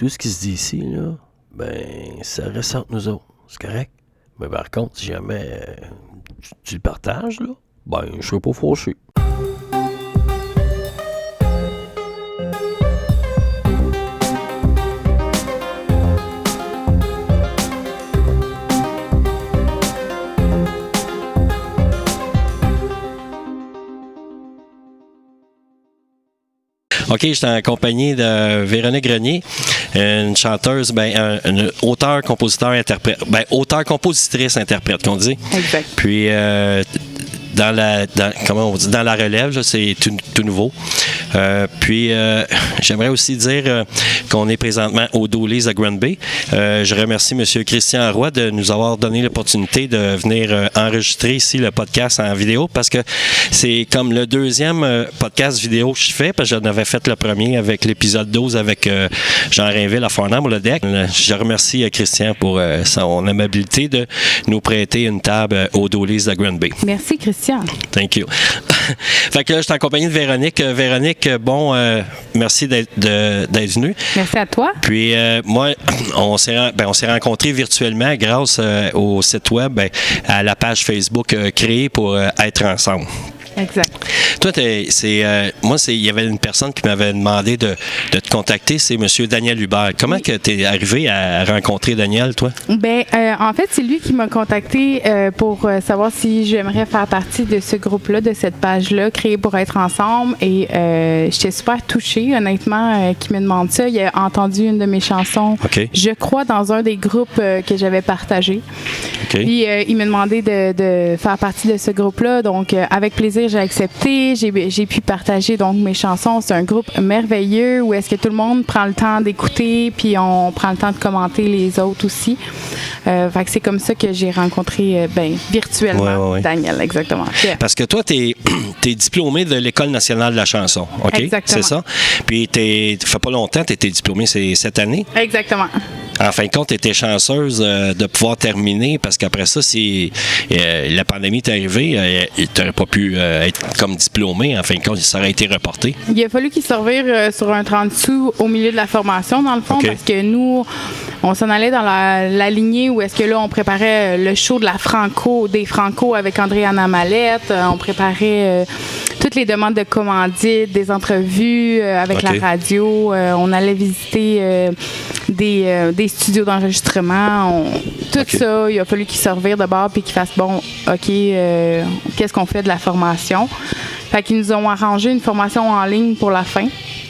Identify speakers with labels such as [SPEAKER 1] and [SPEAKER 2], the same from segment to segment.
[SPEAKER 1] tout ce qui se dit ici, là, ben, ça reste entre nous autres. C'est correct. Mais par contre, si jamais tu le partages, là, ben, je serai pas fâché.
[SPEAKER 2] OK, je suis en compagnie de Véronique Grenier, une chanteuse, une auteure-compositeur-interprète. Auteure-compositrice-interprète, qu'on dit.
[SPEAKER 3] Exact.
[SPEAKER 2] Puis, dans la relève, là, c'est tout nouveau. J'aimerais aussi dire qu'on est présentement au Dooley's à Granby. Je remercie M. Christian Roy de nous avoir donné l'opportunité de venir enregistrer ici le podcast en vidéo parce que c'est comme le deuxième podcast vidéo que je fais parce que j'en avais fait le premier avec l'épisode 12 avec Jean Rainville à Farnham, le deck. Je remercie Christian pour son amabilité de nous prêter une table au Dooley's à Granby.
[SPEAKER 3] Merci, Christian.
[SPEAKER 2] Thank you. Fait que là, je suis en compagnie de Véronique. Véronique, merci d'être venue.
[SPEAKER 3] Merci à toi.
[SPEAKER 2] Puis moi, on s'est rencontrés virtuellement grâce au site web, à la page Facebook créée pour être ensemble.
[SPEAKER 3] Exact.
[SPEAKER 2] Toi, il y avait une personne qui m'avait demandé de te contacter, c'est M. Daniel Hubert. Comment que tu es arrivé à rencontrer Daniel, toi?
[SPEAKER 3] En fait, c'est lui qui m'a contacté pour savoir si j'aimerais faire partie de ce groupe-là, de cette page-là, créée pour être ensemble. Et j'étais super touchée, honnêtement, qu'il me demande ça. Il a entendu une de mes chansons, je crois, dans un des groupes que j'avais partagé. Puis il m'a demandé de faire partie de ce groupe-là. Donc, avec plaisir, j'ai accepté. J'ai pu partager donc mes chansons. C'est un groupe merveilleux où est-ce que tout le monde prend le temps d'écouter, puis on prend le temps de commenter les autres aussi. Fait que c'est comme ça que j'ai rencontré virtuellement Daniel, exactement. Yeah.
[SPEAKER 2] Parce que toi, t'es diplômé de l'École nationale de la chanson, OK?
[SPEAKER 3] Exactement.
[SPEAKER 2] C'est ça? Puis ça fait pas longtemps que tu étais diplômé, c'est cette année?
[SPEAKER 3] Exactement.
[SPEAKER 2] En fin de compte, tu étais chanceuse de pouvoir terminer parce qu'après ça, si la pandémie est arrivée, tu n'aurais pas pu être comme diplômé. En fin de compte, ça aurait été reporté.
[SPEAKER 3] Il a fallu qu'il se revire sur un 30 sous au milieu de la formation, dans le fond, parce que nous, on s'en allait dans la lignée où est-ce que là, on préparait le show de des Franco avec Andréana Mallette. On préparait toutes les demandes de commandites, des entrevues avec la radio. On allait visiter des studios d'enregistrement. Tout ça, il a fallu qu'il se revire de bord puis qu'il fasse qu'est-ce qu'on fait de la formation. Fait qu'ils nous ont arrangé une formation en ligne pour la fin.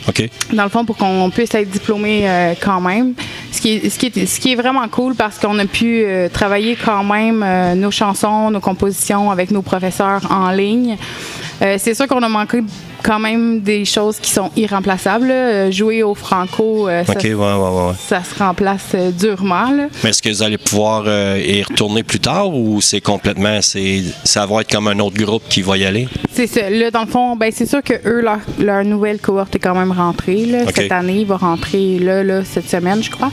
[SPEAKER 2] OK.
[SPEAKER 3] Dans le fond, pour qu'on puisse être diplômé quand même. Ce qui est vraiment cool parce qu'on a pu travailler quand même nos chansons, nos compositions avec nos professeurs en ligne. C'est sûr qu'on a manqué quand même des choses qui sont irremplaçables. Jouer au Franco, ça se remplace durement. Là.
[SPEAKER 2] Mais est-ce que vous allez pouvoir y retourner plus tard ou c'est complètement, ça va être comme un autre groupe qui va y aller?
[SPEAKER 3] C'est ça. Là, dans le fond, c'est sûr que eux, leur nouvelle cohorte est quand même rentrée. Là. Cette année, il va rentrer là, cette semaine, je crois.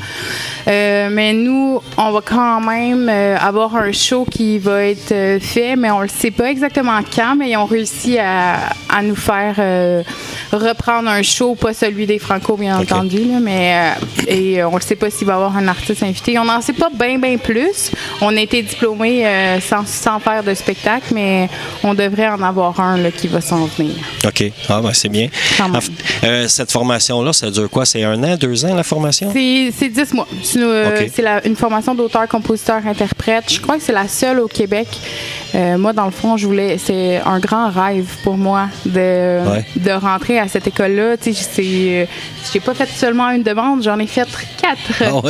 [SPEAKER 3] Mais nous, on va quand même avoir un show qui va être fait, mais on ne le sait pas exactement quand, mais ils ont réussi à nous faire reprendre un show, pas celui des Franco, bien entendu, là, mais on ne sait pas s'il va y avoir un artiste invité. On n'en sait pas bien plus. On a été diplômés sans faire de spectacle, mais on devrait en avoir un là, qui va s'en venir.
[SPEAKER 2] OK. Ah, c'est bien. Cette formation-là, ça dure quoi? C'est 1 an, 2 ans, la formation?
[SPEAKER 3] C'est 10 mois. C'est une formation d'auteur, compositeur, interprète. Je crois que c'est la seule au Québec. Moi, dans le fond, c'est un grand rêve pour moi de rentrer à cette école-là. J'ai pas fait seulement une demande, j'en ai fait 4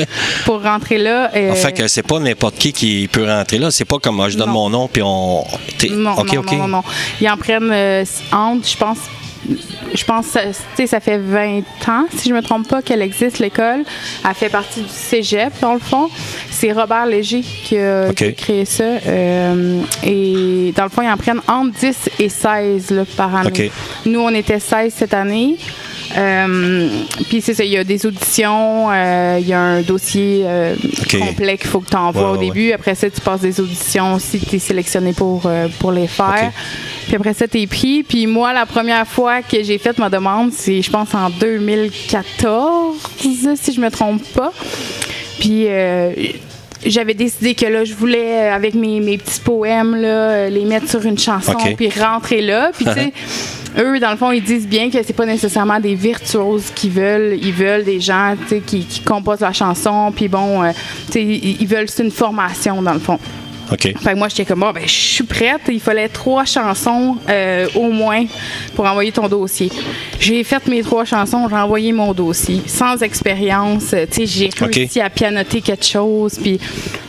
[SPEAKER 3] pour rentrer là.
[SPEAKER 2] En fait, que c'est pas n'importe qui peut rentrer là. C'est pas comme moi, je donne mon nom puis on.
[SPEAKER 3] Non. Ils en prennent je pense que ça fait 20 ans, si je me trompe pas, qu'elle existe, l'école. Elle fait partie du cégep, dans le fond. C'est Robert Léger qui a créé ça. Et dans le fond, ils en prennent entre 10 et 16 là, par année. Nous, on était 16 cette année. Puis c'est ça, il y a des auditions, il y a un dossier complet qu'il faut que tu envoies au début. Après ça, tu passes des auditions si tu es sélectionné pour les faire. Puis après ça, t'es pris. Puis moi, la première fois que j'ai fait ma demande, c'est, je pense, en 2014, si je me trompe pas. Puis j'avais décidé que là, je voulais, avec mes petits poèmes, là, les mettre sur une chanson, puis rentrer là. Puis tu sais, eux, dans le fond, ils disent bien que c'est pas nécessairement des virtuoses qu'ils veulent. Ils veulent des gens, tu sais, qui composent la chanson. Puis bon, tu sais, ils veulent, c'est une formation, dans le fond.
[SPEAKER 2] OK.
[SPEAKER 3] Fait que moi, j'étais comme, bon, ben, je suis prête. Il fallait 3 chansons au moins pour envoyer ton dossier. J'ai fait mes 3 chansons, j'ai envoyé mon dossier. Sans expérience, tu sais, j'ai réussi à pianoter quelque chose. Puis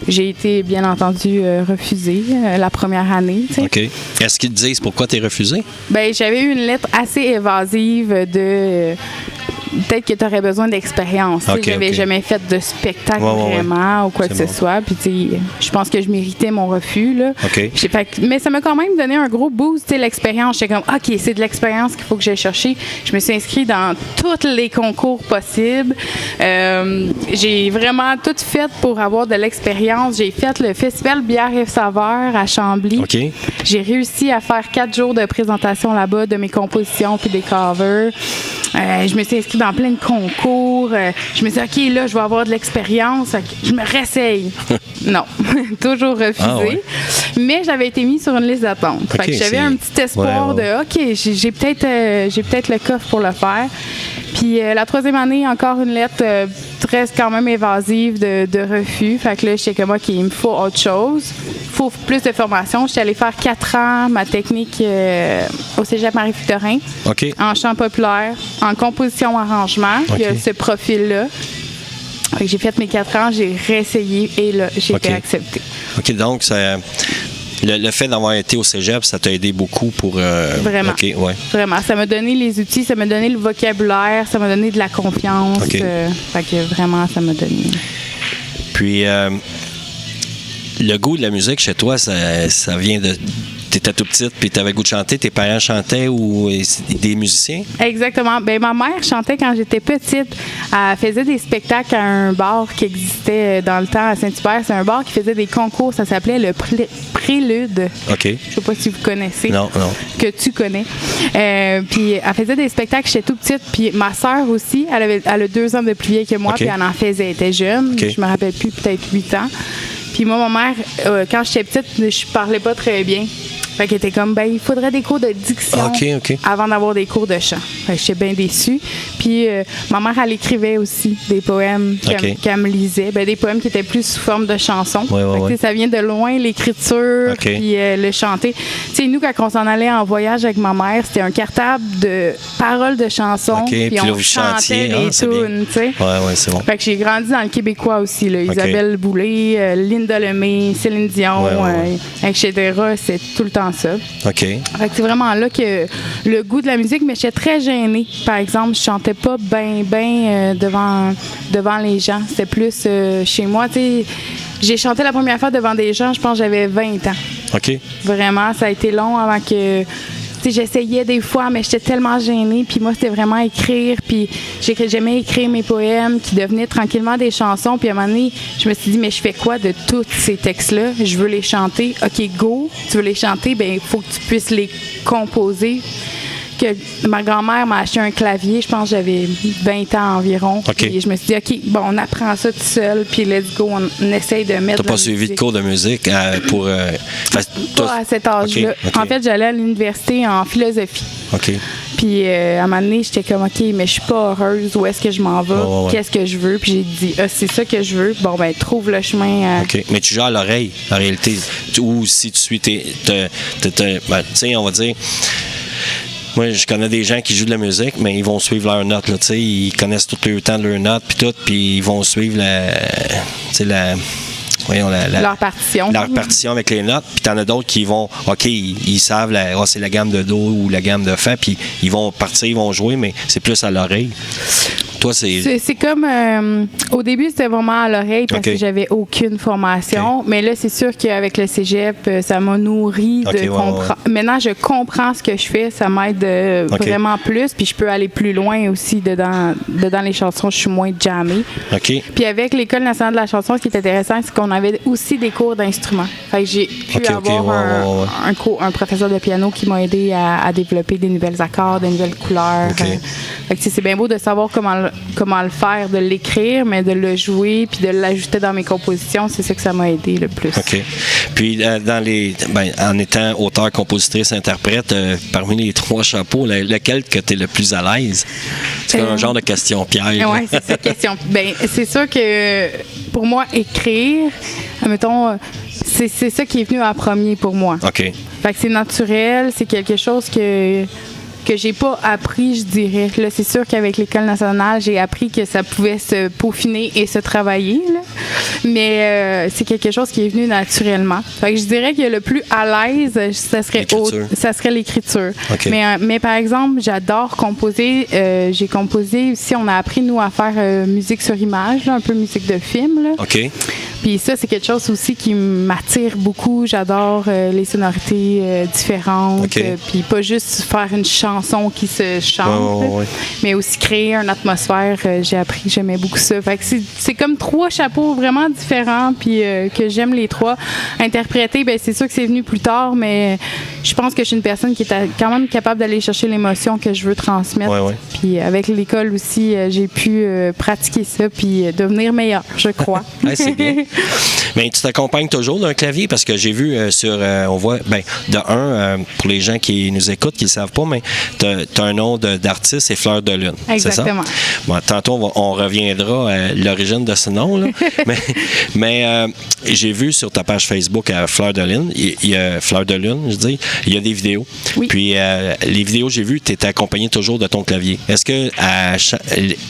[SPEAKER 3] j'ai été, bien entendu, refusée la première année. T'sais.
[SPEAKER 2] OK. Est-ce qu'ils te disent pourquoi tu es refusée?
[SPEAKER 3] Ben, j'avais eu une lettre assez évasive de... peut-être que tu aurais besoin d'expérience. J'avais jamais fait de spectacle vraiment ou quoi que ce soit. Puis, je pense que je méritais mon refus. Là. Mais ça m'a quand même donné un gros boost, l'expérience. J'étais comme, OK, c'est de l'expérience qu'il faut que j'aille chercher. Je me suis inscrite dans tous les concours possibles. J'ai vraiment tout fait pour avoir de l'expérience. J'ai fait le festival Bière et Saveurs à Chambly. J'ai réussi à faire 4 jours de présentation là-bas de mes compositions puis des covers. Je me suis inscrite dans plein de concours. Je me suis dit, OK, là, je vais avoir de l'expérience. Je me réessaye. Non, toujours refusé. Mais j'avais été mise sur une liste d'attente. Fait que j'avais un petit espoir de, OK, j'ai peut-être le coffre pour le faire. Puis la 3e année, encore une lettre très quand même évasive de refus. Fait que là, j'étais comme, OK, il me faut autre chose. Il faut plus de formation. J'étais allée faire 4 ans ma technique au Cégep Marie-Victorin. En chant populaire, en composition-arrangement. Il y a ce profil-là. Fait que j'ai fait mes 4 ans, j'ai réessayé et là, j'ai été acceptée.
[SPEAKER 2] OK, donc ça... Le fait d'avoir été au cégep, ça t'a aidé beaucoup pour...
[SPEAKER 3] Vraiment. Vraiment. Ça m'a donné les outils, ça m'a donné le vocabulaire, ça m'a donné de la confiance. Fait que vraiment, ça m'a donné.
[SPEAKER 2] Puis, le goût de la musique chez toi, ça vient de... T'étais tout petite, puis t'avais le goût de chanter. Tes parents chantaient ou des musiciens?
[SPEAKER 3] Exactement. Ben ma mère chantait quand j'étais petite. Elle faisait des spectacles à un bar qui existait dans le temps à Saint-Hubert. C'est un bar qui faisait des concours. Ça s'appelait le Prélude.
[SPEAKER 2] OK.
[SPEAKER 3] Je sais pas si vous connaissez.
[SPEAKER 2] Non.
[SPEAKER 3] Que tu connais. Puis elle faisait des spectacles. J'étais tout petite. Puis ma sœur aussi, elle a 2 ans de plus vieille que moi. Puis elle en faisait. Elle était jeune. Je me rappelle plus, peut-être 8 ans. Puis moi, ma mère, quand j'étais petite, je parlais pas très bien. Fait qu'elle était comme, il faudrait des cours de diction avant d'avoir des cours de chant. Fait que j'étais bien déçue. Puis ma mère, elle écrivait aussi des poèmes qu'elle me lisait. Des poèmes qui étaient plus sous forme de chansons. Ça vient de loin, l'écriture, puis le chanter. T'sais, nous, quand on s'en allait en voyage avec ma mère, c'était un cartable de paroles de chansons. Puis on chantait des tunes.
[SPEAKER 2] C'est bon.
[SPEAKER 3] Fait que j'ai grandi dans le québécois aussi. Là. Isabelle Boulay, Linda Lemay, Céline Dion, etc. C'est tout le temps ça.
[SPEAKER 2] Fait que
[SPEAKER 3] c'est vraiment là que le goût de la musique, mais j'étais très gênée. Par exemple, je chantais pas bien devant les gens. C'était plus chez moi. J'ai chanté la première fois devant des gens, je pense que j'avais 20 ans. Vraiment, ça a été long avant que... j'essayais des fois, mais j'étais tellement gênée. Puis moi, c'était vraiment écrire. Puis j'aimais écrire mes poèmes qui devenaient tranquillement des chansons. Puis à un moment donné, je me suis dit, mais je fais quoi de tous ces textes-là? Je veux les chanter. OK, go. Tu veux les chanter? Bien, il faut que tu puisses les composer. Que ma grand-mère m'a acheté un clavier. Je pense que j'avais 20 ans environ. Et je me suis dit, OK, bon, on apprend ça tout seul. Puis let's go, on essaye de mettre...
[SPEAKER 2] T'as pas suivi de cours de musique pour...
[SPEAKER 3] pas à cet âge-là. En fait, j'allais à l'université en philosophie. Puis à un moment donné, j'étais comme, OK, mais je suis pas heureuse. Où est-ce que je m'en vais? Qu'est-ce que je veux? Puis j'ai dit, c'est ça que je veux. Bon, ben trouve le chemin.
[SPEAKER 2] Mais tu joues à l'oreille, en réalité. Ou si tu suis tu sais, on va dire... Moi, je connais des gens qui jouent de la musique, mais ils vont suivre leurs notes. Là, ils connaissent tout le temps de leurs notes, puis ils vont suivre leur partition avec les notes. Puis t'en as d'autres qui vont, OK, ils savent, c'est la gamme de Do ou la gamme de Fa, puis ils vont partir, ils vont jouer, mais c'est plus à l'oreille. Toi,
[SPEAKER 3] c'est comme... au début, c'était vraiment à l'oreille parce que j'avais aucune formation. Mais là, c'est sûr qu'avec le cégep, ça m'a nourri de comprendre. Maintenant, je comprends ce que je fais. Ça m'aide vraiment plus. Puis je peux aller plus loin aussi dedans les chansons. Je suis moins jammée. Puis avec l'École nationale de la chanson, ce qui est intéressant, c'est qu'on avait aussi des cours d'instruments. Fait que j'ai pu avoir un professeur de piano qui m'a aidé à développer des nouvelles accords, des nouvelles couleurs. Fait que c'est bien beau de savoir comment le faire, de l'écrire, mais de le jouer puis de l'ajouter dans mes compositions, c'est ça que ça m'a aidé le plus.
[SPEAKER 2] OK. Puis en étant auteur, compositrice, interprète, parmi les 3 chapeaux, lequel que tu es le plus à l'aise? C'est un genre de question piège.
[SPEAKER 3] Oui, c'est ça, question. C'est sûr que pour moi, écrire, admettons, c'est ça qui est venu en premier pour moi.
[SPEAKER 2] OK.
[SPEAKER 3] Fait que c'est naturel, c'est quelque chose que j'ai pas appris, je dirais. Là, c'est sûr qu'avec l'École nationale, j'ai appris que ça pouvait se peaufiner et se travailler, là. Mais c'est quelque chose qui est venu naturellement. Fait que je dirais que le plus à l'aise, ça serait l'écriture.
[SPEAKER 2] Okay.
[SPEAKER 3] Mais par exemple, j'adore composer. J'ai composé aussi, on a appris, nous, à faire musique sur image, là, un peu musique de film, là.
[SPEAKER 2] OK.
[SPEAKER 3] Puis ça, c'est quelque chose aussi qui m'attire beaucoup. J'adore les sonorités différentes. Puis pas juste faire une chanson qui se chante, mais aussi créer une atmosphère. J'ai appris, j'aimais beaucoup ça. Fait que c'est comme 3 chapeaux vraiment différents, puis que j'aime les 3. Interpréter, c'est sûr que c'est venu plus tard, mais je pense que je suis une personne qui est quand même capable d'aller chercher l'émotion que je veux transmettre. Puis avec l'école aussi, j'ai pu pratiquer ça, puis devenir meilleure, je crois.
[SPEAKER 2] C'est bien. Mais tu t'accompagnes toujours d'un clavier parce que j'ai vu on voit, pour les gens qui nous écoutent, qui ne le savent pas, mais tu as un nom d'artiste, c'est Fleur de Lune.
[SPEAKER 3] Exactement.
[SPEAKER 2] C'est ça? Bon, tantôt, on reviendra à l'origine de ce nom, là. mais j'ai vu sur ta page Facebook à Fleur de Lune, il y a Fleur de Lune, je dis, il y a des vidéos.
[SPEAKER 3] Oui.
[SPEAKER 2] Puis les vidéos, j'ai vu, tu étais accompagné toujours de ton clavier. Est-ce que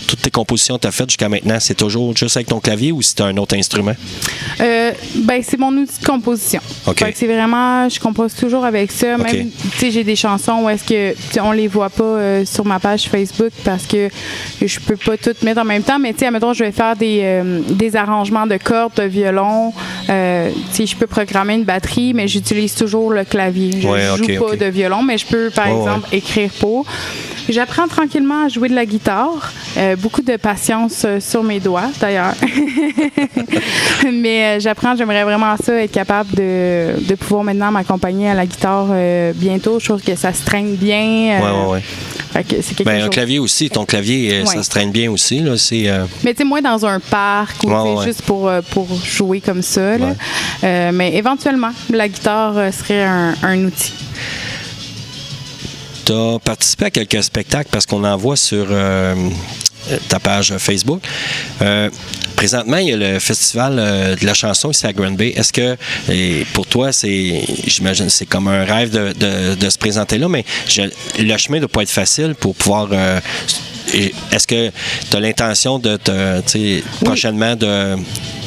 [SPEAKER 2] toutes tes compositions que tu as faites jusqu'à maintenant, c'est toujours juste avec ton clavier ou c'est un autre instrument?
[SPEAKER 3] C'est mon outil de composition.
[SPEAKER 2] Okay.
[SPEAKER 3] C'est vraiment, je compose toujours avec ça. Même, tu sais, j'ai des chansons où est-ce que on les voit pas sur ma page Facebook parce que je peux pas toutes mettre en même temps. Mais tu sais, admettons, je vais faire des arrangements de cordes, de violon. Tu sais, je peux programmer une batterie, mais j'utilise toujours le clavier. Je joue pas de violon, mais je peux, par exemple, écrire pour. J'apprends tranquillement à jouer de la guitare. Beaucoup de patience sur mes doigts, d'ailleurs. Mais j'aimerais vraiment ça, être capable de pouvoir maintenant m'accompagner à la guitare bientôt. Je trouve que ça se traîne bien. Fait que c'est quelque chose.
[SPEAKER 2] Un clavier aussi, ton clavier, ça se traîne bien aussi. Là,
[SPEAKER 3] mais tu sais, moi, dans un parc ou juste pour jouer comme ça. Là. Mais éventuellement, la guitare serait un outil.
[SPEAKER 2] Tu as participé à quelques spectacles parce qu'on en voit sur ta page Facebook. Présentement, il y a le festival de la chanson ici à Grand Bay. Est-ce que, pour toi, j'imagine, c'est comme un rêve de se présenter là, mais le chemin ne doit pas être facile pour pouvoir... Est-ce que tu as l'intention prochainement de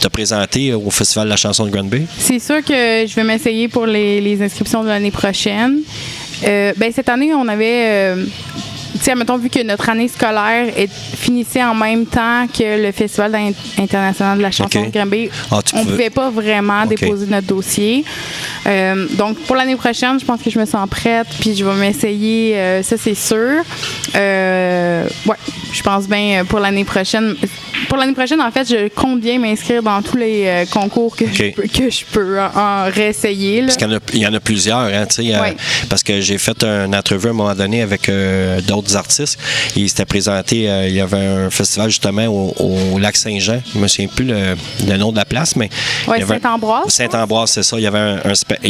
[SPEAKER 2] te présenter au Festival de la chanson de Grand Bay? C'est
[SPEAKER 3] sûr que je vais m'essayer pour les inscriptions de l'année prochaine. Cette année, on avait... mettons, vu que notre année scolaire finissait en même temps que le Festival international de la chanson de Grand Bay, on ne pouvait pas vraiment déposer notre dossier. Donc, pour l'année prochaine, je pense que je me sens prête, puis je vais m'essayer, ça c'est sûr. Je pense bien pour l'année prochaine. Pour l'année prochaine, en fait, je compte bien m'inscrire dans tous les concours que je peux en réessayer. Là.
[SPEAKER 2] Parce qu'il y en a plusieurs, hein, parce que j'ai fait une entrevue à un moment donné avec d'autres artistes. Il s'était présenté, il y avait un festival justement au lac Saint-Jean. Je ne me souviens plus le nom de la place, mais...
[SPEAKER 3] Oui, Saint-Ambroise.
[SPEAKER 2] Saint-Ambroise, c'est ça. Il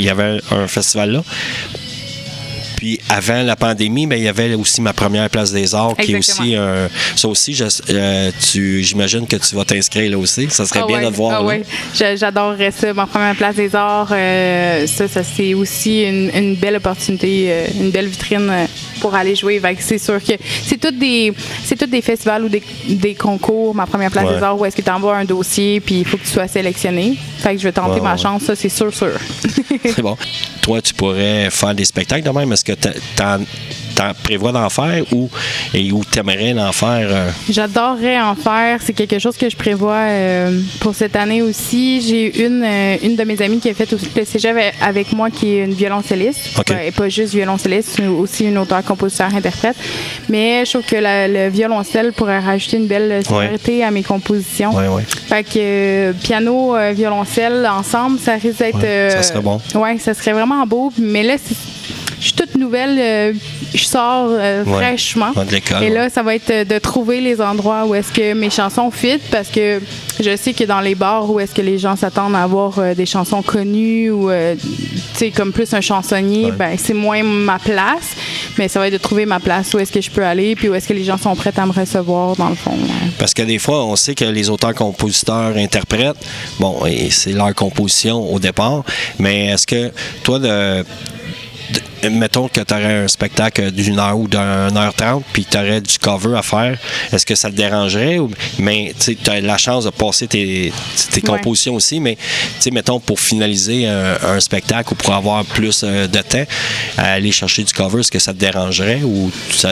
[SPEAKER 2] y avait un festival là. Puis avant la pandémie, il y avait aussi ma première place des arts qui est aussi ça aussi, j'imagine que tu vas t'inscrire là aussi. Ça serait bien de te voir.
[SPEAKER 3] Oui, j'adorerais ça. Ma première place des arts, ça c'est aussi une belle opportunité, une belle vitrine pour aller jouer. C'est sûr que c'est tous des festivals ou des concours. Ma première place des arts, où est-ce que tu envoies un dossier puis il faut que tu sois sélectionné. Fait que je vais tenter ma chance, ça c'est sûr.
[SPEAKER 2] C'est bon. Toi, tu pourrais faire des spectacles de même. Est-ce que t'en prévois d'en faire ou t'aimerais en faire?
[SPEAKER 3] J'adorerais en faire. C'est quelque chose que je prévois pour cette année aussi. J'ai une de mes amies qui a fait le cégep avec moi, qui est une violoncelliste.
[SPEAKER 2] OK.
[SPEAKER 3] Et pas juste violoncelliste, aussi une auteure, compositeur, interprète. Mais je trouve que le violoncelle pourrait rajouter une belle sonorité à mes compositions.
[SPEAKER 2] Oui.
[SPEAKER 3] Fait que piano, violoncelle ensemble, ça risque d'être...
[SPEAKER 2] ça serait bon.
[SPEAKER 3] Oui, ça serait vraiment beau. Mais là, je suis toute nouvelle, je sors fraîchement.
[SPEAKER 2] De l'école,
[SPEAKER 3] et là, ça va être de trouver les endroits où est-ce que mes chansons fit, parce que je sais que dans les bars où est-ce que les gens s'attendent à avoir des chansons connues ou, tu sais, comme plus un chansonnier, ben c'est moins ma place. Mais ça va être de trouver ma place, où est-ce que je peux aller, puis où est-ce que les gens sont prêts à me recevoir, dans le fond.
[SPEAKER 2] Parce que des fois, on sait que les auteurs, compositeurs, interprètes, bon, et c'est leur composition au départ, mais est-ce que toi, mettons que tu aurais un spectacle d'une heure ou d'une heure 30, puis tu aurais du cover à faire, est-ce que ça te dérangerait? Mais tu as la chance de passer tes compositions aussi, mais mettons pour finaliser un spectacle ou pour avoir plus de temps à aller chercher du cover, est-ce que ça te dérangerait ou ça...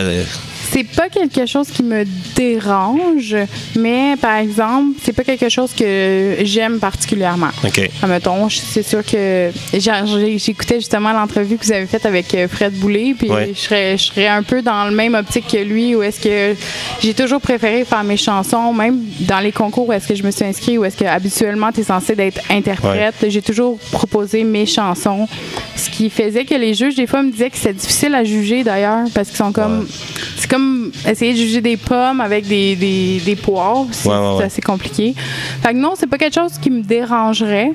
[SPEAKER 3] C'est pas quelque chose qui me dérange, mais par exemple, c'est pas quelque chose que j'aime particulièrement.
[SPEAKER 2] OK.
[SPEAKER 3] Admettons, c'est sûr que j'écoutais justement l'entrevue que vous avez faite avec Fred Boulay, puis je serais un peu dans le même optique que lui, où est-ce que j'ai toujours préféré faire mes chansons, même dans les concours où est-ce que je me suis inscrite, où est-ce que habituellement tu es censé d'être interprète. J'ai toujours proposé mes chansons, ce qui faisait que les juges, des fois, me disaient que c'était difficile à juger d'ailleurs, parce qu'ils sont comme... C'est comme essayer de juger des pommes avec des poires. C'est assez compliqué. Fait que non, c'est pas quelque chose qui me dérangerait.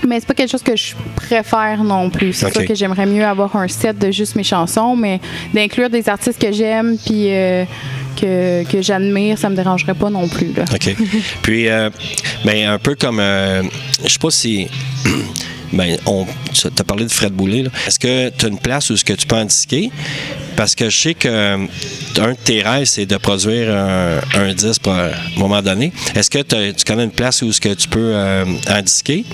[SPEAKER 3] Mais c'est pas quelque chose que je préfère non plus. C'est sûr que j'aimerais mieux avoir un set de juste mes chansons, mais d'inclure des artistes que j'aime puis que j'admire, ça me dérangerait pas non plus. Là.
[SPEAKER 2] OK. Puis, un peu comme... je sais pas si... tu as parlé de Fred Boulay. Là. Est-ce que tu as une place où est-ce que tu peux en disquer? Parce que je sais qu'un de tes rêves, c'est de produire un disque à un moment donné. Est-ce que tu connais une place où est-ce que tu peux en disquer?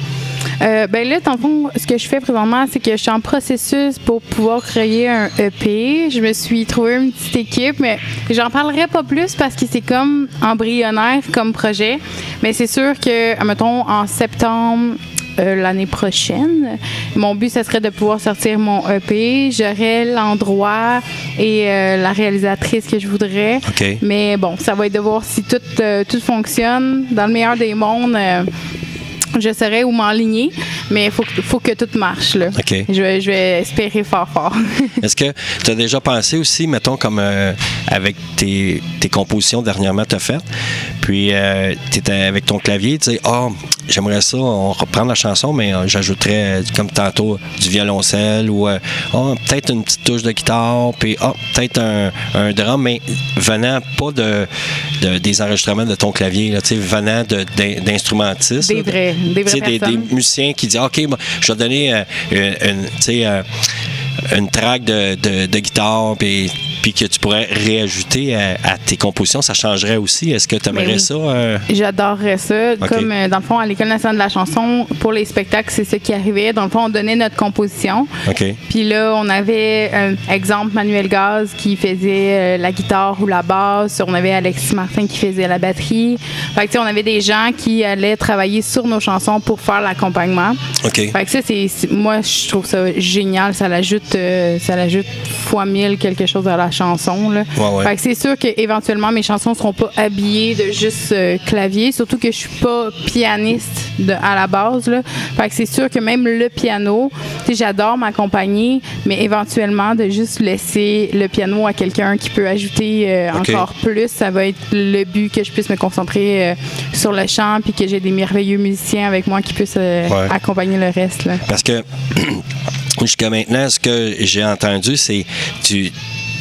[SPEAKER 3] Là, dans le fond, ce que je fais présentement, c'est que je suis en processus pour pouvoir créer un EP. Je me suis trouvé une petite équipe, mais j'en parlerai pas plus parce que c'est comme embryonnaire comme projet. Mais c'est sûr que, mettons, en septembre, l'année prochaine. Mon but, ce serait de pouvoir sortir mon EP. J'aurais l'endroit et la réalisatrice que je voudrais.
[SPEAKER 2] Okay.
[SPEAKER 3] Mais bon, ça va être de voir si tout fonctionne. Dans le meilleur des mondes, je saurais où m'enligner, mais il faut que tout marche. Là.
[SPEAKER 2] Okay.
[SPEAKER 3] Je vais espérer fort.
[SPEAKER 2] Est-ce que tu as déjà pensé aussi, mettons, comme avec tes compositions dernièrement tu as faites, puis tu étais avec ton clavier, tu sais, j'aimerais ça, on reprend la chanson, mais j'ajouterais, comme tantôt, du violoncelle ou peut-être une petite touche de guitare, puis peut-être un drum, mais venant pas des enregistrements de ton clavier, là, venant d'instrumentistes.
[SPEAKER 3] Des vrais personnes.
[SPEAKER 2] Des musiciens qui disent, OK, je vais donner une track de guitare, puis que tu pourrais réajouter à tes compositions, ça changerait aussi. Est-ce que tu aimerais ça?
[SPEAKER 3] J'adorerais ça.
[SPEAKER 2] Okay.
[SPEAKER 3] Comme, dans le fond, à l'École nationale de la chanson, pour les spectacles, c'est ce qui arrivait. Dans le fond, on donnait notre composition.
[SPEAKER 2] Okay.
[SPEAKER 3] Puis là, on avait, exemple, Manuel Gaz qui faisait la guitare ou la basse. On avait Alexis Martin qui faisait la batterie. Fait que, on avait des gens qui allaient travailler sur nos chansons pour faire l'accompagnement.
[SPEAKER 2] Okay.
[SPEAKER 3] Fait que ça, moi, je trouve ça génial. Ça l'ajoute fois 1000 quelque chose à la chanson. Là.
[SPEAKER 2] Ouais.
[SPEAKER 3] Fait que c'est sûr qu'éventuellement, mes chansons ne seront pas habillées de juste clavier, surtout que je suis pas pianiste à la base. Là. Fait que c'est sûr que même le piano, j'adore m'accompagner, mais éventuellement, de juste laisser le piano à quelqu'un qui peut ajouter encore plus, ça va être le but, que je puisse me concentrer sur le chant puis que j'ai des merveilleux musiciens avec moi qui puissent accompagner le reste. Là.
[SPEAKER 2] Parce que jusqu'à maintenant, ce que j'ai entendu, c'est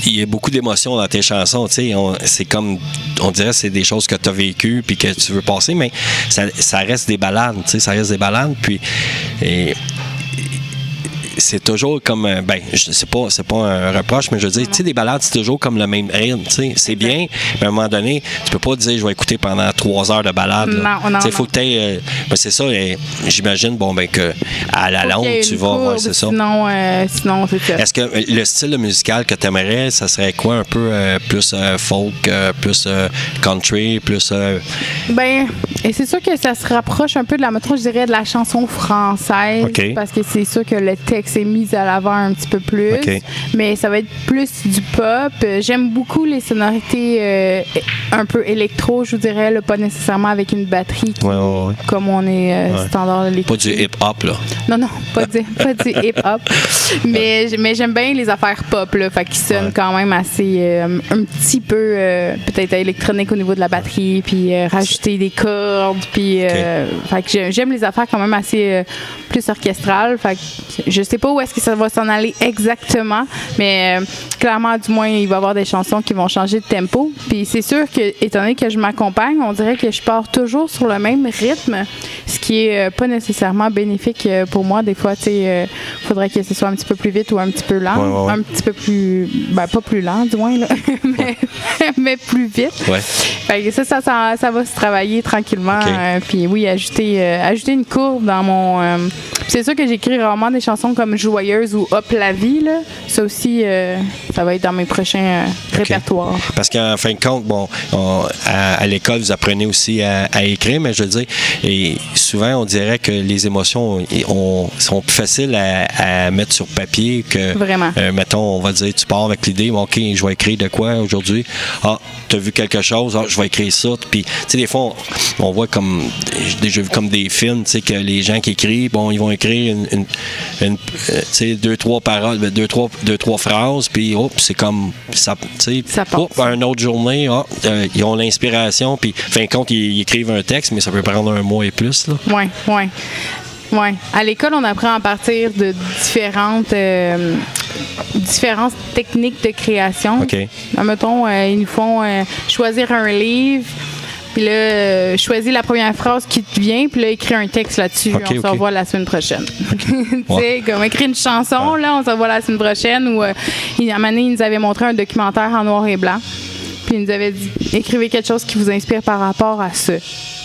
[SPEAKER 2] il y a beaucoup d'émotions dans tes chansons, tu sais, c'est comme, on dirait, c'est des choses que tu as vécues puis que tu veux passer, mais ça reste des ballades, tu sais, ça reste des ballades, puis c'est toujours comme, c'est pas un reproche, mais je veux dire, tu sais, des balades, c'est toujours comme le même rythme, tu sais. C'est bien, mais à un moment donné, tu peux pas dire, je vais écouter pendant 3 heures de balade.
[SPEAKER 3] Non.
[SPEAKER 2] Tu sais, faut que tu aies, c'est ça, j'imagine, que à la longue, tu vas, c'est ça.
[SPEAKER 3] Sinon, c'est ça.
[SPEAKER 2] Est-ce que le style musical que tu aimerais, ça serait quoi, un peu plus folk, plus country, plus...
[SPEAKER 3] Et c'est sûr que ça se rapproche un peu de la métro, je dirais, de la chanson française.
[SPEAKER 2] Okay.
[SPEAKER 3] Parce que c'est sûr que le texte est mis à l'avant un petit peu plus.
[SPEAKER 2] Okay.
[SPEAKER 3] Mais ça va être plus du pop. J'aime beaucoup les sonorités un peu électro, je vous dirais, là, pas nécessairement avec une batterie comme on est standard.
[SPEAKER 2] Pas du hip-hop, là.
[SPEAKER 3] Non, pas du hip-hop. Mais j'aime bien les affaires pop, là. Fait qu'ils sonnent quand même assez, un petit peu, peut-être électronique au niveau de la batterie, puis rajouter des cordes, puis fait que j'aime les affaires quand même assez plus orchestrales. Fait que je sais pas où est-ce que ça va s'en aller exactement, mais clairement, du moins, il va y avoir des chansons qui vont changer de tempo. Puis c'est sûr que, étant donné que je m'accompagne, on dirait que je pars toujours sur le même rythme, ce qui est pas nécessairement bénéfique pour moi. Des fois, tu sais, faudrait que ce soit un petit peu plus vite ou un petit peu lent. Un petit peu plus... pas plus lent, du moins, là, mais plus vite. Fait que ça va se travailler tranquillement. Puis oui, ajouter une courbe dans mon... c'est sûr que j'écris rarement des chansons comme Joyeuse ou Hop la vie, là. Ça aussi, ça va être dans mes prochains répertoires.
[SPEAKER 2] Parce qu'en fin de compte, à l'école, vous apprenez aussi à écrire, mais je veux dire, et souvent, on dirait que les émotions sont plus faciles à mettre sur papier que... Vraiment. Mettons, on va dire, tu pars avec l'idée, OK, je vais écrire de quoi aujourd'hui? Ah, tu as vu quelque chose? Ah, je vais écrire ça. Puis, tu sais, des fois, on voit comme... J'ai déjà vu comme des films, tu sais, que les gens qui écrivent, ils vont écrire tu sais, 2-3 paroles, 2-3 phrases, puis c'est comme... Ça, tu sais, une autre journée, ils ont l'inspiration, puis, fin de compte, ils écrivent un texte, mais ça peut prendre un mois et plus, là.
[SPEAKER 3] Oui. À l'école, on apprend à partir de différentes techniques de création. Mettons, ils nous font choisir un livre, puis là, choisis la première phrase qui te vient, puis là, écris un texte là-dessus. On se revoit la semaine prochaine. Tu sais, comme écrire une chanson, là, on se revoit la semaine prochaine. Ou à un moment donné, ils nous avaient montré un documentaire en noir et blanc. Puis ils nous avaient dit, écrivez quelque chose qui vous inspire par rapport à ça.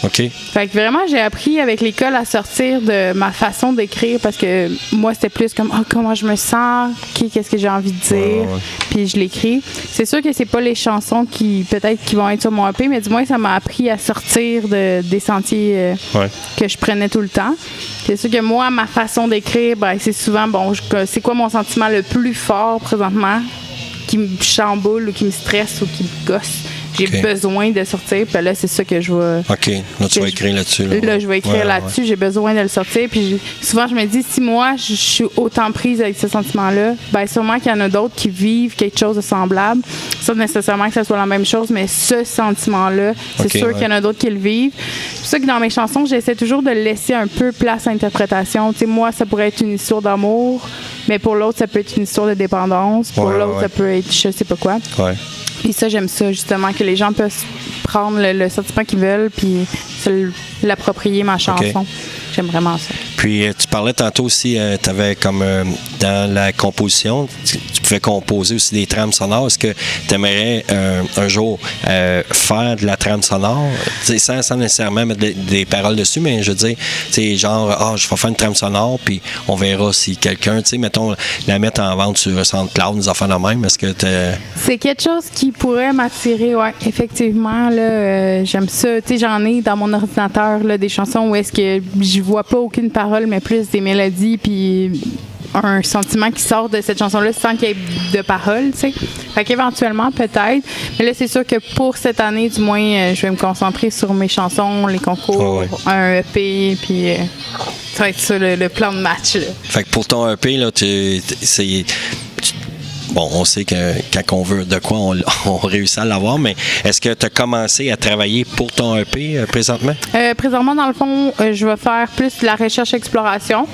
[SPEAKER 3] Fait que vraiment, j'ai appris avec l'école à sortir de ma façon d'écrire parce que moi, c'était plus comme comment je me sens, qu'est-ce que j'ai envie de dire, puis je l'écris. C'est sûr que c'est pas les chansons qui vont être sur mon EP, mais du moins, ça m'a appris à sortir des sentiers que je prenais tout le temps. C'est sûr que moi, ma façon d'écrire, c'est souvent, c'est quoi mon sentiment le plus fort présentement, qui me chamboule ou qui me stresse ou qui me gosse. J'ai besoin de sortir, puis là, c'est ça que je vais...
[SPEAKER 2] Là, tu vas écrire là-dessus.
[SPEAKER 3] Là, je vais écrire là-dessus, j'ai besoin de le sortir, puis souvent, je me dis, si moi, je suis autant prise avec ce sentiment-là, sûrement qu'il y en a d'autres qui vivent quelque chose de semblable, sans nécessairement que ce soit la même chose, mais ce sentiment-là, c'est sûr qu'il y en a d'autres qui le vivent. C'est pour ça que dans mes chansons, j'essaie toujours de laisser un peu place à l'interprétation. Tu sais, moi, ça pourrait être une histoire d'amour, mais pour l'autre, ça peut être une histoire de dépendance, pour l'autre, ça peut être je sais pas quoi. Puis ça, j'aime ça, justement, que les gens peuvent prendre le sentiment qu'ils veulent puis l'approprier ma chanson. J'aime vraiment ça.
[SPEAKER 2] Puis, tu parlais tantôt aussi, tu avais comme dans la composition, tu pouvais composer aussi des trames sonores. Est-ce que tu aimerais un jour faire de la trame sonore, sans nécessairement mettre des paroles dessus, mais je veux dire, genre, je vais faire une trame sonore, puis on verra si quelqu'un, mettons, la mettre en vente sur SoundCloud, des affaires de même. Est-ce que
[SPEAKER 3] c'est quelque chose qui pourrait m'attirer, oui, effectivement. Là, j'aime ça. J'en ai dans mon ordinateur là, des chansons où est-ce que je vois pas aucune parole, mais plus des mélodies, puis un sentiment qui sort de cette chanson-là sans qu'il y ait de paroles, tu sais. Fait qu'éventuellement, peut-être. Mais là, c'est sûr que pour cette année, du moins, je vais me concentrer sur mes chansons, les concours, un EP, puis ça va être ça, le plan de match, là.
[SPEAKER 2] Fait que pour ton EP, là, on sait que quand on veut de quoi, on réussit à l'avoir, mais est-ce que tu as commencé à travailler pour ton EP présentement?
[SPEAKER 3] Présentement, dans le fond, je vais faire plus de la recherche-exploration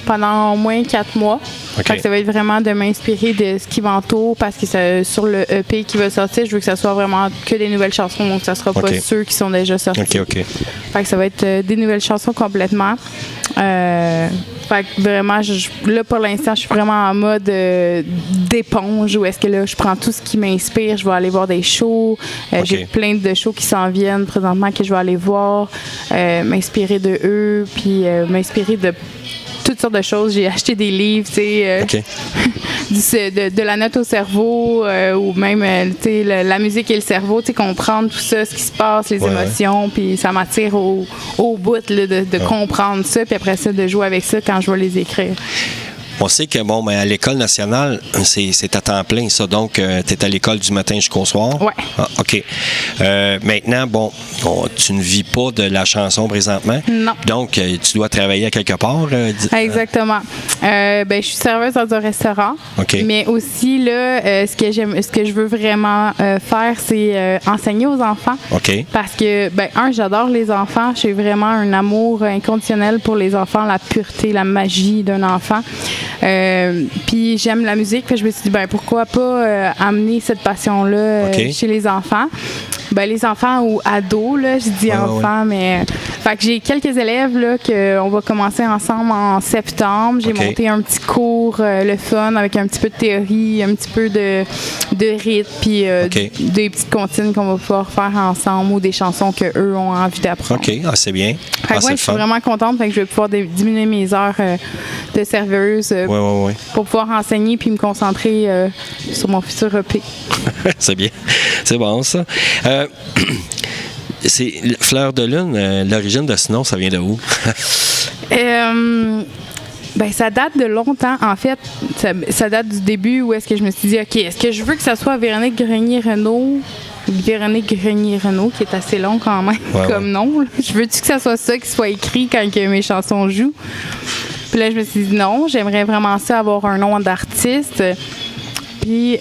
[SPEAKER 3] pendant au moins 4 mois. Fait que ça va être vraiment de m'inspirer de ce qui m'entoure parce que sur le EP qui va sortir, je veux que ça soit vraiment que des nouvelles chansons, donc ça sera pas ceux qui sont déjà sortis. Fait que ça va être des nouvelles chansons complètement. Fait que vraiment, là, pour l'instant, je suis vraiment en mode d'éponge, où est-ce que là, je prends tout ce qui m'inspire, je vais aller voir des shows. J'ai plein de shows qui s'en viennent présentement que je vais aller voir, m'inspirer de eux, puis m'inspirer de toutes sortes de choses. J'ai acheté des livres, tu sais, de la note au cerveau, ou même, tu sais, la musique et le cerveau, tu sais, comprendre tout ça, ce qui se passe, les émotions, puis ça m'attire au bout là, de comprendre ça, puis après ça, de jouer avec ça quand je vais les écrire.
[SPEAKER 2] On sait que, bon, à l'École nationale, c'est à temps plein, ça. Donc, tu es à l'école du matin jusqu'au soir?
[SPEAKER 3] Oui.
[SPEAKER 2] Ah, OK. Maintenant, bon, tu ne vis pas de la chanson présentement.
[SPEAKER 3] Non.
[SPEAKER 2] Donc, tu dois travailler à quelque part.
[SPEAKER 3] Exactement. Je suis serveuse dans un restaurant.
[SPEAKER 2] OK.
[SPEAKER 3] Mais aussi, là, ce que je veux vraiment faire, c'est enseigner aux enfants.
[SPEAKER 2] OK.
[SPEAKER 3] Parce que, j'adore les enfants. J'ai vraiment un amour inconditionnel pour les enfants, la pureté, la magie d'un enfant. Puis j'aime la musique, puis je me suis dit pourquoi pas amener cette passion-là chez les enfants. Les enfants ou ados, là, je dis enfants, mais fait que j'ai quelques élèves là qu'on va commencer ensemble en septembre. J'ai monté un petit cours le fun avec un petit peu de théorie, un petit peu de rythme, puis des petites comptines qu'on va pouvoir faire ensemble ou des chansons qu'eux ont envie d'apprendre.
[SPEAKER 2] OK, c'est bien.
[SPEAKER 3] Fait que je suis vraiment contente, fait que je vais pouvoir diminuer mes heures de serveuse pour pouvoir enseigner puis me concentrer sur mon futur EP.
[SPEAKER 2] C'est bien. C'est bon, ça. C'est Fleur de Lune, l'origine de ce nom, ça vient de où?
[SPEAKER 3] Ça date de longtemps. En fait, ça date du début où est-ce que je me suis dit, OK, est-ce que je veux que ça soit Véronique Grenier-Renaud? Véronique Grenier-Renaud, qui est assez long quand même comme nom. Je veux-tu que ça soit ça qui soit écrit quand que mes chansons jouent? Puis là, je me suis dit non, j'aimerais vraiment ça avoir un nom d'artiste. Puis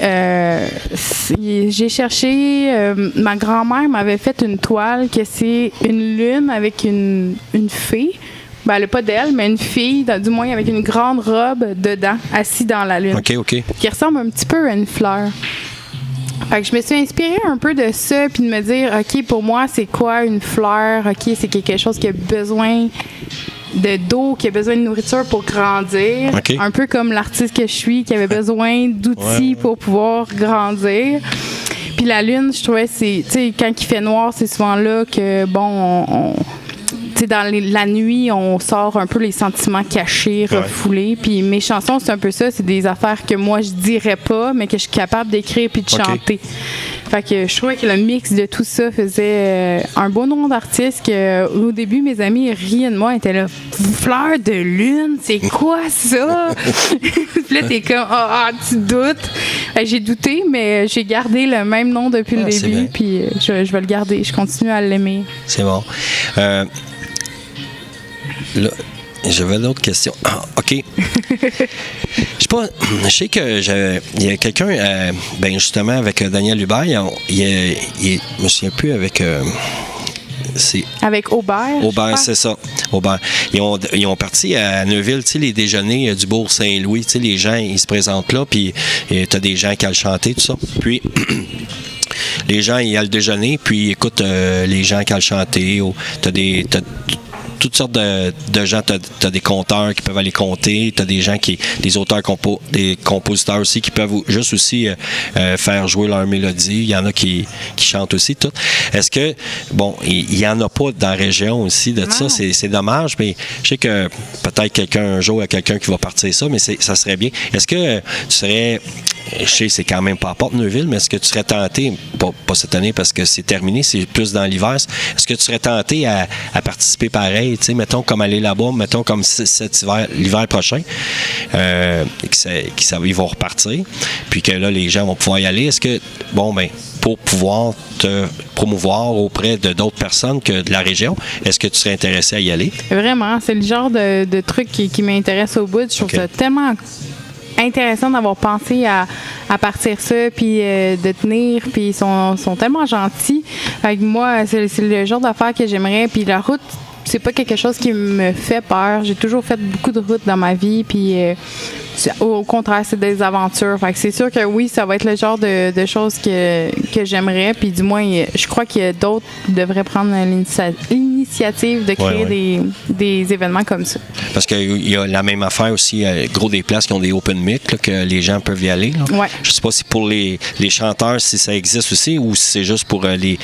[SPEAKER 3] j'ai cherché, ma grand-mère m'avait fait une toile que c'est une lune avec une fée. Elle n'a pas d'elle, mais une fille, du moins avec une grande robe dedans, assise dans la lune.
[SPEAKER 2] OK.
[SPEAKER 3] Qui ressemble un petit peu à une fleur. Fait que je me suis inspirée un peu de ça, puis de me dire, OK, pour moi, c'est quoi une fleur? OK, c'est quelque chose qui a besoin d'eau, qui a besoin de nourriture pour grandir.
[SPEAKER 2] Okay. Un
[SPEAKER 3] peu comme l'artiste que je suis, qui avait besoin d'outils pour pouvoir grandir. Puis la lune, je trouvais, tu sais, quand il fait noir, c'est souvent là que, dans la nuit, on sort un peu les sentiments cachés, refoulés. Puis mes chansons, c'est un peu ça. C'est des affaires que moi, je dirais pas, mais que je suis capable d'écrire puis de chanter. Fait que je trouvais que le mix de tout ça faisait un beau nom d'artiste que, au début, mes amis riaient de moi. Ils étaient là, Fleur de Lune, c'est quoi ça? Puis là, t'es comme, tu doutes. J'ai douté, mais j'ai gardé le même nom depuis le début. Puis je vais le garder. Je continue à l'aimer.
[SPEAKER 2] C'est bon. Là, j'avais d'autres questions. OK. Je sais que il y a quelqu'un, justement, avec Daniel Hubert, je me souviens plus avec...
[SPEAKER 3] Avec Aubert.
[SPEAKER 2] Aubert, c'est ça. Aubert. Ils ont parti à Neuville, tu sais, les déjeuners du Bourg-Saint-Louis. Tu sais, les gens, ils se présentent là, puis tu as des gens qui allent chanter, tout ça. Puis... les gens, ils allent déjeuner, puis ils écoutent les gens qui allent chanter. T'as toutes sortes de gens. T'as des conteurs qui peuvent aller compter. T'as des gens des auteurs, des compositeurs aussi qui peuvent juste aussi faire jouer leur mélodie. Il y en a qui chantent aussi tout. Est-ce que, il y en a pas dans la région aussi de ça. C'est dommage, mais je sais que peut-être un jour, il y a quelqu'un qui va partir ça, mais ça serait bien. Est-ce que tu serais... Je sais, c'est quand même pas à Porte-Neuville, mais est-ce que tu serais tenté, pas cette année parce que c'est terminé, c'est plus dans l'hiver, est-ce que tu serais tenté à participer pareil, tu sais, mettons comme aller là-bas, mettons comme l'hiver prochain, ils vont repartir, puis que là, les gens vont pouvoir y aller. Est-ce que, pour pouvoir te promouvoir auprès de d'autres personnes que de la région, est-ce que tu serais intéressé à y aller?
[SPEAKER 3] Vraiment, c'est le genre de truc qui m'intéresse au bout. Je trouve ça tellement intéressant d'avoir pensé à partir ça, puis de tenir, puis ils sont tellement gentils. Fait que moi, c'est le genre d'affaires que j'aimerais. Puis la route, c'est pas quelque chose qui me fait peur. J'ai toujours fait beaucoup de routes dans ma vie, puis au contraire, c'est des aventures. Fait que c'est sûr que oui, ça va être le genre de choses que j'aimerais, puis du moins, je crois qu'il y a d'autres qui devraient prendre l'initiative l'initiative de créer des événements comme ça.
[SPEAKER 2] Parce qu'il y a la même affaire aussi, gros des places qui ont des open mic, là, que les gens peuvent y aller.
[SPEAKER 3] Ouais.
[SPEAKER 2] Je ne sais pas si pour les chanteurs, si ça existe aussi, ou si c'est juste pour les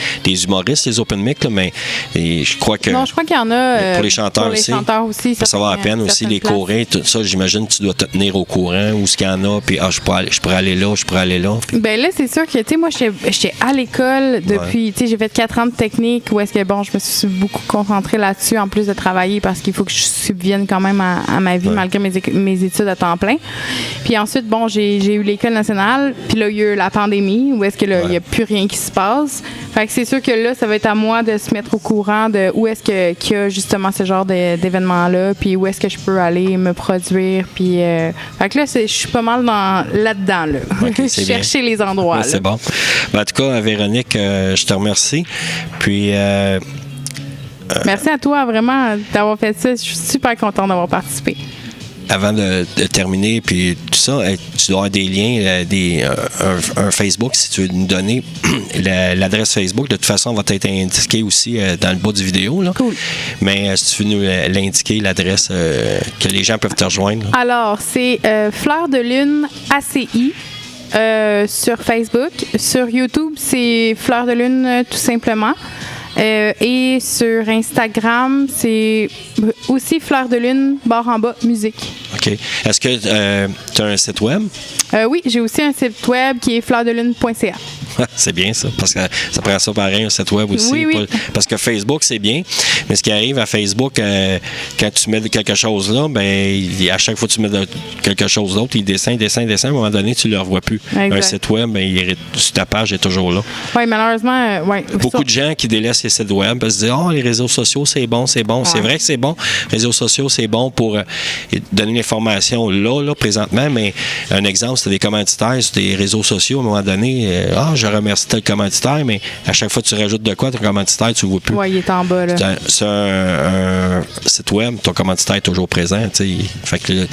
[SPEAKER 2] humoristes, les open mic, là, mais je crois que...
[SPEAKER 3] Non, je crois qu'il y en a
[SPEAKER 2] pour les chanteurs aussi. Ça va à peine aussi, les courants, tout ça, j'imagine que tu dois te tenir au courant, où ce qu'il y en a, puis je pourrais aller là, je pourrais aller là.
[SPEAKER 3] Ben là, c'est sûr que, tu sais, moi, j'étais à l'école depuis, tu sais, j'ai fait 4 ans de technique où est-ce que, bon, je me suis beaucoup concentrée là-dessus, en plus de travailler, parce qu'il faut que je subvienne quand même à ma vie, malgré mes études à temps plein. Puis ensuite, bon, j'ai eu l'École nationale, puis là, il y a eu la pandémie, où est-ce que là, il n'y a plus rien qui se passe. Fait que c'est sûr que là, ça va être à moi de se mettre au courant de où est-ce qu'il y a justement ce genre d'événements-là, puis où est-ce que je peux aller me produire. Puis, fait que là, je suis pas mal là-dedans, là.
[SPEAKER 2] Okay,
[SPEAKER 3] chercher les endroits.
[SPEAKER 2] Ouais, c'est bon. Ben, en tout cas, Véronique, je te remercie. Puis...
[SPEAKER 3] merci à toi, vraiment, d'avoir fait ça. Je suis super contente d'avoir participé.
[SPEAKER 2] Avant de terminer, puis tout ça, tu dois avoir des liens, un Facebook, si tu veux nous donner l'adresse Facebook. De toute façon, on va être indiqué aussi dans le bas du vidéo. Là.
[SPEAKER 3] Cool.
[SPEAKER 2] Mais si tu veux nous l'indiquer, l'adresse que les gens peuvent te rejoindre. Là.
[SPEAKER 3] Alors, c'est Fleur de Lune ACI. Sur Facebook. Sur YouTube, c'est Fleur de Lune tout simplement. Et sur Instagram, c'est aussi Fleur de Lune, barre en bas, musique.
[SPEAKER 2] OK. Est-ce que tu as un site web?
[SPEAKER 3] Oui, j'ai aussi un site web qui est fleurdelune.ca.
[SPEAKER 2] C'est bien ça, parce que ça prend ça pareil, un site web aussi.
[SPEAKER 3] Oui.
[SPEAKER 2] Parce que Facebook, c'est bien, mais ce qui arrive à Facebook, quand tu mets quelque chose là, ben à chaque fois que tu mets quelque chose d'autre, il descend, à un moment donné, tu ne le revois plus.
[SPEAKER 3] Exact.
[SPEAKER 2] Un site web, ben, ta page est toujours là.
[SPEAKER 3] Oui, malheureusement, oui.
[SPEAKER 2] Beaucoup de gens qui délaissent les sites web parce qu'ils disent « Oh, les réseaux sociaux, c'est bon. Ouais. » C'est vrai que c'est bon. Les réseaux sociaux, c'est bon pour donner l'information là, présentement, mais un exemple, c'est des commanditaires sur des réseaux sociaux, à un moment donné, je remercie tel commanditaire, mais à chaque fois que tu rajoutes de quoi, ton commanditaire, tu ne le vois plus.
[SPEAKER 3] Oui, il est en bas, là.
[SPEAKER 2] C'est un site web, ton commanditaire est toujours présent, tu sais. Fait que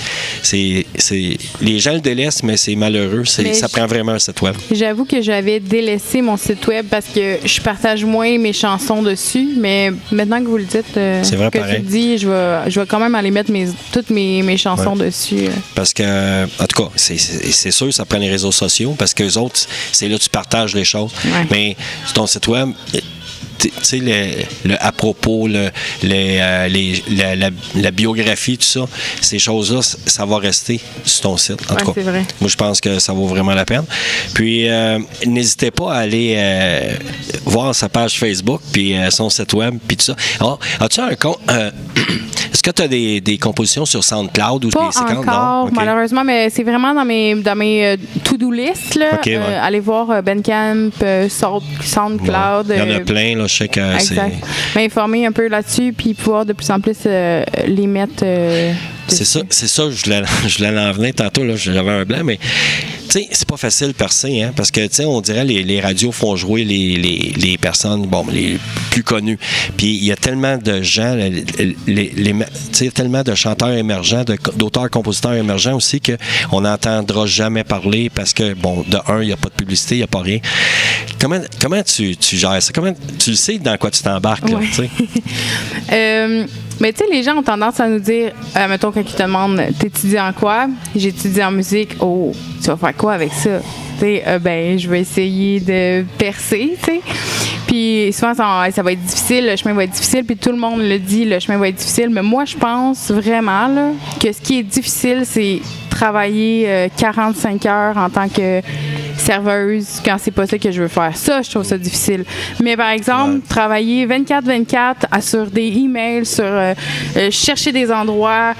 [SPEAKER 2] les gens le délaissent, mais c'est malheureux. Ça prend vraiment un site web.
[SPEAKER 3] J'avoue que j'avais délaissé mon site web parce que je partage moins mes chansons dessus, mais maintenant que vous le dites,
[SPEAKER 2] c'est vrai,
[SPEAKER 3] que
[SPEAKER 2] pareil.
[SPEAKER 3] tu le dis, je vais quand même aller mettre toutes mes chansons dessus.
[SPEAKER 2] Parce que, en tout cas, c'est sûr, ça prend les réseaux sociaux, parce que les autres, c'est là que tu partages les choses.
[SPEAKER 3] Ouais.
[SPEAKER 2] Mais sur ton site web, tu sais, le à propos, la biographie, tout ça, ces choses-là, ça va rester sur ton site. En tout cas,
[SPEAKER 3] c'est vrai.
[SPEAKER 2] moi, je pense que ça vaut vraiment la peine. Puis, n'hésitez pas à aller voir sa page Facebook, puis son site web, puis tout ça. Alors, as-tu un compte... Est-ce que tu as des compositions sur SoundCloud ou
[SPEAKER 3] pas
[SPEAKER 2] des séquences?
[SPEAKER 3] encore,
[SPEAKER 2] non? Okay.
[SPEAKER 3] Malheureusement, mais c'est vraiment dans mes to-do list. Là.
[SPEAKER 2] Okay, ouais.
[SPEAKER 3] Allez voir Bandcamp, SoundCloud.
[SPEAKER 2] Il y en a plein, là, je sais que
[SPEAKER 3] exact. M'informer un peu là-dessus, puis pouvoir de plus en plus les mettre...
[SPEAKER 2] c'est ça, je voulais en venir tantôt, là, j'avais un blanc, mais tu sais, c'est pas facile percer, hein, parce que tu sais, on dirait les radios font jouer les personnes, les plus connues. Puis il y a tellement de gens, tellement de chanteurs émergents, d'auteurs, compositeurs émergents aussi qu'on n'entendra jamais parler parce que, bon, de un, il n'y a pas de publicité, il n'y a pas rien. Comment tu gères ça? Comment tu le sais dans quoi tu t'embarques, là, tu sais?
[SPEAKER 3] Mais tu sais, les gens ont tendance à nous dire, mettons, quand ils te demandent, t'étudies en quoi? J'étudie en musique. Oh, tu vas faire quoi avec ça? Tu sais, je vais essayer de percer, tu sais. Puis souvent, ça va être difficile, le chemin va être difficile, puis tout le monde le dit, le chemin va être difficile. Mais moi, je pense vraiment là, que ce qui est difficile, c'est travailler 45 heures en tant que serveuse quand c'est pas ça que je veux faire. Ça, je trouve ça difficile. Mais par exemple, travailler 24/24 sur des emails, sur chercher des endroits,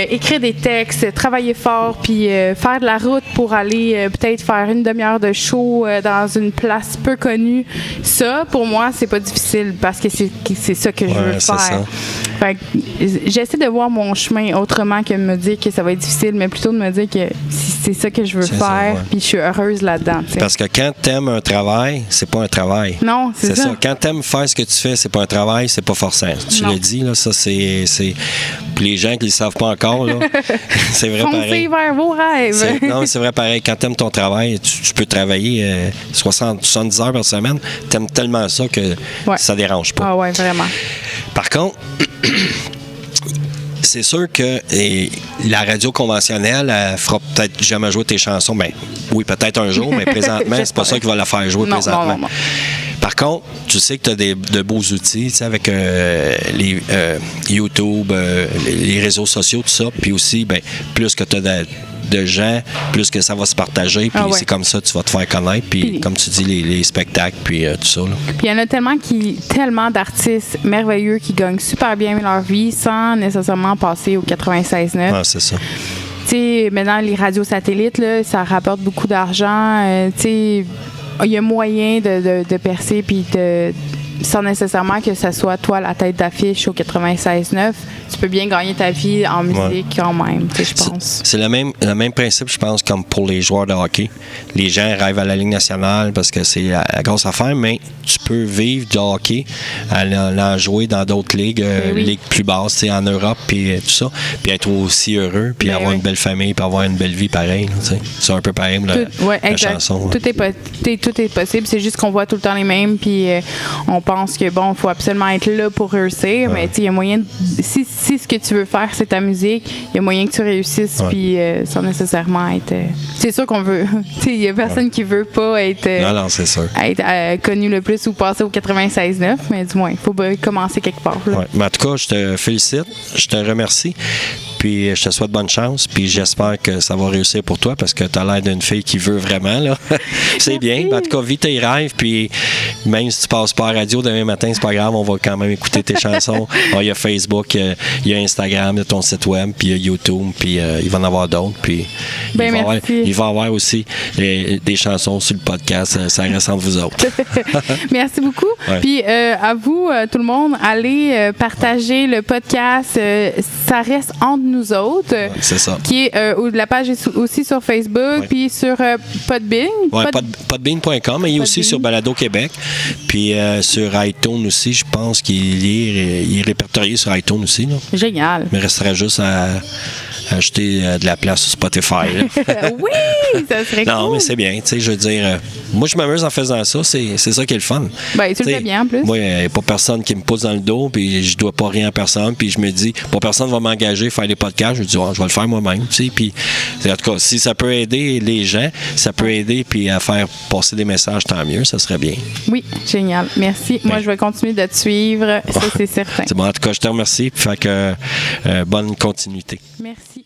[SPEAKER 3] écrire des textes, travailler fort, puis faire de la route pour aller peut-être faire une demi-heure de show dans une place peu connue. Ça, pour moi, c'est pas difficile parce que c'est ça que je veux faire.
[SPEAKER 2] Ça.
[SPEAKER 3] Fait que j'essaie de voir mon chemin autrement que de me dire que ça va être difficile, mais plutôt de me dire que c'est ça que je veux faire, puis je suis heureuse là-dedans. T'sais.
[SPEAKER 2] Parce que quand t'aimes un travail, c'est pas un travail.
[SPEAKER 3] Non, c'est ça.
[SPEAKER 2] Quand t'aimes faire ce que tu fais, c'est pas un travail, c'est pas forçant. Tu l'as dit, là, ça, c'est... Puis les gens qui le savent pas encore, là, c'est vrai pareil.
[SPEAKER 3] Foncez vers vos rêves.
[SPEAKER 2] Non, c'est vrai pareil. Quand t'aimes ton travail, tu peux travailler 70 heures par semaine. T'aimes tellement ça que ça dérange pas.
[SPEAKER 3] Ah ouais, vraiment.
[SPEAKER 2] Par contre, c'est sûr que la radio conventionnelle, elle fera peut-être jamais jouer tes chansons. Ben, oui, peut-être un jour, mais présentement, c'est pas ça qui va la faire jouer présentement.
[SPEAKER 3] Non.
[SPEAKER 2] Par contre, tu sais que tu as de beaux outils, tu sais, avec les YouTube, les réseaux sociaux, tout ça. Puis aussi, ben, plus que tu as de gens, plus que ça va se partager. Puis c'est comme ça que tu vas te faire connaître. Puis comme tu dis, les spectacles, puis tout ça. Là.
[SPEAKER 3] Puis il y en a tellement d'artistes merveilleux qui gagnent super bien leur vie sans nécessairement passer au 96.9.
[SPEAKER 2] Ah, c'est ça.
[SPEAKER 3] Tu sais, maintenant, les radios satellites, là, ça rapporte beaucoup d'argent. Tu sais, il y a moyen de percer puis sans nécessairement que ce soit toi la tête d'affiche au 96.9. Tu peux bien gagner ta vie en musique quand même, je pense.
[SPEAKER 2] C'est le même principe, je pense, comme pour les joueurs de hockey. Les gens rêvent à la Ligue nationale parce que c'est la grosse affaire, mais tu peux vivre du hockey, en jouer dans d'autres ligues, ligues plus basses, en Europe, puis tout ça, puis être aussi heureux, puis avoir une belle famille, puis avoir une belle vie pareille. C'est un peu pareil la chanson.
[SPEAKER 3] Tout est possible, c'est juste qu'on voit tout le temps les mêmes, puis on pense que, bon, il faut absolument être là pour réussir, mais il y a moyen, si ce que tu veux faire, c'est ta musique, il y a moyen que tu réussisses, puis sans nécessairement être... c'est sûr qu'on veut... Il n'y a personne qui veut pas être...
[SPEAKER 2] non, c'est sûr.
[SPEAKER 3] Être connu le plus ou passer au 96.9, mais du moins, il faut commencer quelque part. Là.
[SPEAKER 2] Mais en tout cas, je te félicite, je te remercie. Puis je te souhaite bonne chance, puis j'espère que ça va réussir pour toi parce que tu as l'air d'une fille qui veut vraiment, là. C'est bien. En tout cas, vis tes rêves, puis même si tu passes pas à la radio demain matin, c'est pas grave, on va quand même écouter tes chansons. Il y a Facebook, il y a Instagram, il y a ton site web, puis il y a YouTube, puis il va en avoir d'autres. Puis il va y avoir aussi des chansons sur le podcast, ça reste entre vous autres.
[SPEAKER 3] Merci beaucoup. Ouais. Puis à vous, tout le monde, allez partager le podcast. Ça reste entre nous autres.
[SPEAKER 2] C'est ça.
[SPEAKER 3] Qui est, la page est aussi sur Facebook, puis sur Podbean.
[SPEAKER 2] Oui, podbean.com, mais il est aussi sur Balado Québec. Puis sur iTunes aussi, je pense qu'il est répertorié sur iTunes aussi. Là.
[SPEAKER 3] Génial.
[SPEAKER 2] Il me resterait juste à acheter de la place sur Spotify.
[SPEAKER 3] Oui, ça serait cool.
[SPEAKER 2] Non, mais c'est bien. Tu sais, je veux dire, moi, je m'amuse en faisant ça. C'est ça qui est le fun.
[SPEAKER 3] Ben, tu le fais bien en plus.
[SPEAKER 2] Moi, il n'y a pas personne qui me pousse dans le dos, puis je dois pas rien à personne. Puis je me dis, pas personne va m'engager à faire des podcasts. Je me dis, je vais le faire moi-même. Tu sais, puis, en tout cas, si ça peut aider les gens, ça peut aider puis à faire passer des messages, tant mieux. Ça serait bien.
[SPEAKER 3] Oui, génial. Merci. Moi, je vais continuer de te suivre. Ça, c'est certain.
[SPEAKER 2] C'est bon. En tout cas, je te remercie. Fait que bonne continuité.
[SPEAKER 3] Merci.